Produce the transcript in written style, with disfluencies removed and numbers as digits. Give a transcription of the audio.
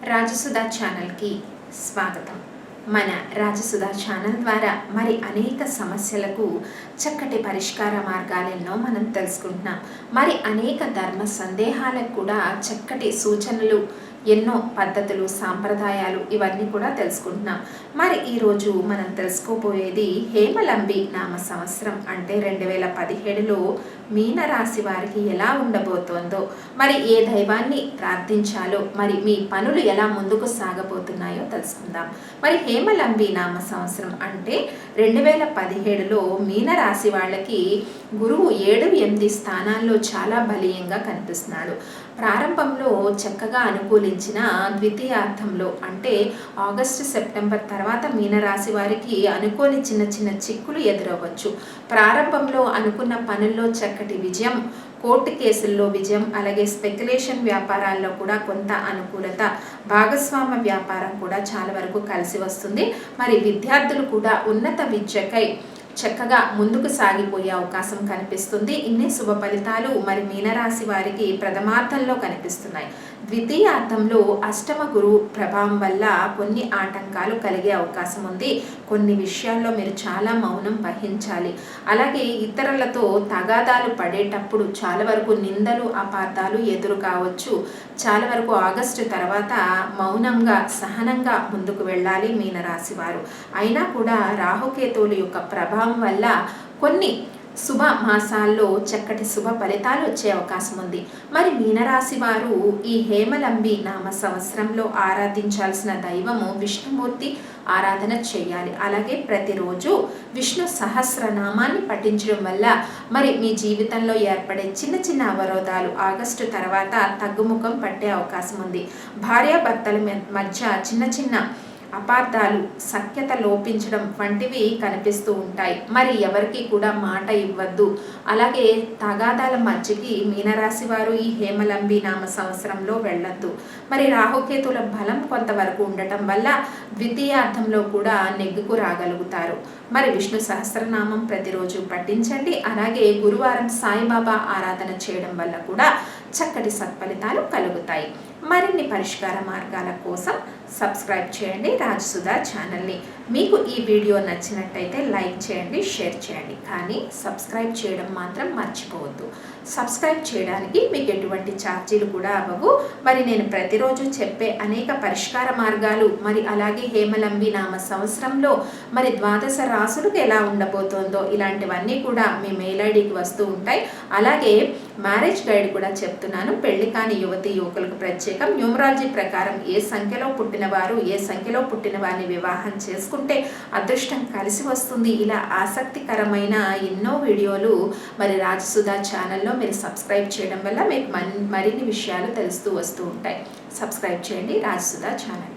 రాజసుధా ఛానల్కి స్వాగతం. మన రాజసుధా ఛానల్ ద్వారా మరి అనేక సమస్యలకు చక్కటి పరిష్కార మార్గాలెన్నో మనం తెలుసుకుంటున్నాం. మరి అనేక ధర్మ సందేహాలకు కూడా చక్కటి సూచనలు, ఎన్నో పద్ధతులు, సాంప్రదాయాలు ఇవన్నీ కూడా తెలుసుకుంటున్నాం. మరి ఈరోజు మనం తెలుసుకోబోయేది హేమలంబి నామ సంవత్సరం అంటే 2017లో మీనరాశి వారికి ఎలా ఉండబోతోందో, మరి ఏ దైవాన్ని ప్రార్థించాలో, మరి మీ పనులు ఎలా ముందుకు సాగబోతున్నాయో తెలుసుకుందాం. మరి హేమలంబి నామ సంవత్సరం అంటే 2017లో మీనరాశి వాళ్ళకి గురువు 7-8 స్థానాల్లో చాలా బలీయంగా కనిపిస్తున్నాడు. ప్రారంభంలో చక్కగా అనుకూలించిన ద్వితీయార్థంలో అంటే ఆగస్టు, సెప్టెంబర్ తర్వాత మీనరాశి వారికి అనుకోని చిన్న చిన్న చిక్కులు ఎదురవ్వచ్చు. ప్రారంభంలో అనుకున్న పనుల్లో చక్కటి విజయం, కోర్టు కేసుల్లో విజయం, అలాగే స్పెక్యులేషన్ వ్యాపారాల్లో కూడా కొంత అనుకూలత, భాగస్వామ్య వ్యాపారం కూడా చాలా వరకు కలిసి వస్తుంది. మరి విద్యార్థులు కూడా ఉన్నత విద్యకై చక్కగా ముందుకు సాగిపోయే అవకాశం కనిపిస్తుంది. ఇన్ని శుభ ఫలితాలు మరి మీనరాశి వారికి ప్రథమార్థంలో కనిపిస్తున్నాయి. ద్వితీయార్థంలో అష్టమ గురువు ప్రభావం వల్ల కొన్ని ఆటంకాలు కలిగే అవకాశం ఉంది. కొన్ని విషయాల్లో మీరు చాలా మౌనం వహించాలి. అలాగే ఇతరులతో తగాదాలు పడేటప్పుడు చాలా వరకు నిందలు, అపార్థాలు ఎదురు కావచ్చు. చాలా వరకు ఆగస్టు తర్వాత మౌనంగా, సహనంగా ముందుకు వెళ్ళాలి మీనరాశి వారు. అయినా కూడా రాహుకేతువుల యొక్క ప్రభావం వల్ల కొన్ని శుభ మాసాల్లో చక్కటి శుభ ఫలితాలు వచ్చే అవకాశం ఉంది. మరి మీనరాశి వారు ఈ హేమలంబి నామ సంవత్సరంలో ఆరాధించాల్సిన దైవము విష్ణుమూర్తి ఆరాధన చేయాలి. అలాగే ప్రతిరోజు విష్ణు సహస్రనామాన్ని పఠించడం వల్ల మరి మీ జీవితంలో ఏర్పడే చిన్న చిన్న అవరోధాలు ఆగస్టు తర్వాత తగ్గుముఖం పట్టే అవకాశం ఉంది. భార్యాభర్తల మధ్య చిన్న చిన్న అపార్థాలు, సఖ్యత లోపించడం వంటివి కనిపిస్తూ ఉంటాయి. మరి ఎవరికి కూడా మాట ఇవ్వద్దు. అలాగే తగాదాల మధ్యకి మీనరాశి వారు ఈ హేమలంబి నామ సంవత్సరంలో వెళ్ళొద్దు. మరి రాహుకేతుల బలం కొంతవరకు ఉండటం వల్ల ద్వితీయార్థంలో కూడా నెగ్గుకు రాగలుగుతారు. మరి విష్ణు సహస్రనామం ప్రతిరోజు పఠించండి. అలాగే గురువారం సాయిబాబా ఆరాధన చేయడం వల్ల కూడా చక్కటి సత్ఫలితాలు కలుగుతాయి. మరిన్ని పరిష్కార మార్గాల కోసం సబ్స్క్రైబ్ చేయండి రాజసుధా ఛానల్ని. మీకు ఈ వీడియో నచ్చినట్టయితే లైక్ చేయండి, షేర్ చేయండి, కానీ సబ్స్క్రైబ్ చేయడం మాత్రం మర్చిపోవద్దు. సబ్స్క్రైబ్ చేయడానికి మీకు ఎటువంటి ఛార్జీలు కూడా అవ్వవు. మరి నేను ప్రతిరోజు చెప్పే అనేక పరిష్కార మార్గాలు, మరి అలాగే హేమలంబి నామ సంవత్సరంలో మరి ద్వాదశ రాసులకు ఎలా ఉండబోతోందో ఇలాంటివన్నీ కూడా మీ మెయిల్ ఐడికి వస్తూ ఉంటాయి. అలాగే మ్యారేజ్ గైడ్ కూడా చెప్తున్నాను. పెళ్లి కాని యువతి యువకులకు ప్రత్యేకం. న్యూమరాలజీ ప్రకారం ఏ సంఖ్యలో పుట్టిన వారు, ఏ సంఖ్యలో పుట్టిన వారిని వివాహం చేసుకుంటే అదృష్టం కలిసి వస్తుంది. ఇలా ఆసక్తికరమైన ఎన్నో వీడియోలు మరి రాజసుధా ఛానల్లో మీరు సబ్స్క్రైబ్ చేయడం వల్ల మీకు మరిన్ని విషయాలు తెలుస్తూ వస్తూ ఉంటాయి. సబ్స్క్రైబ్ చేయండి రాజసుధా ఛానల్.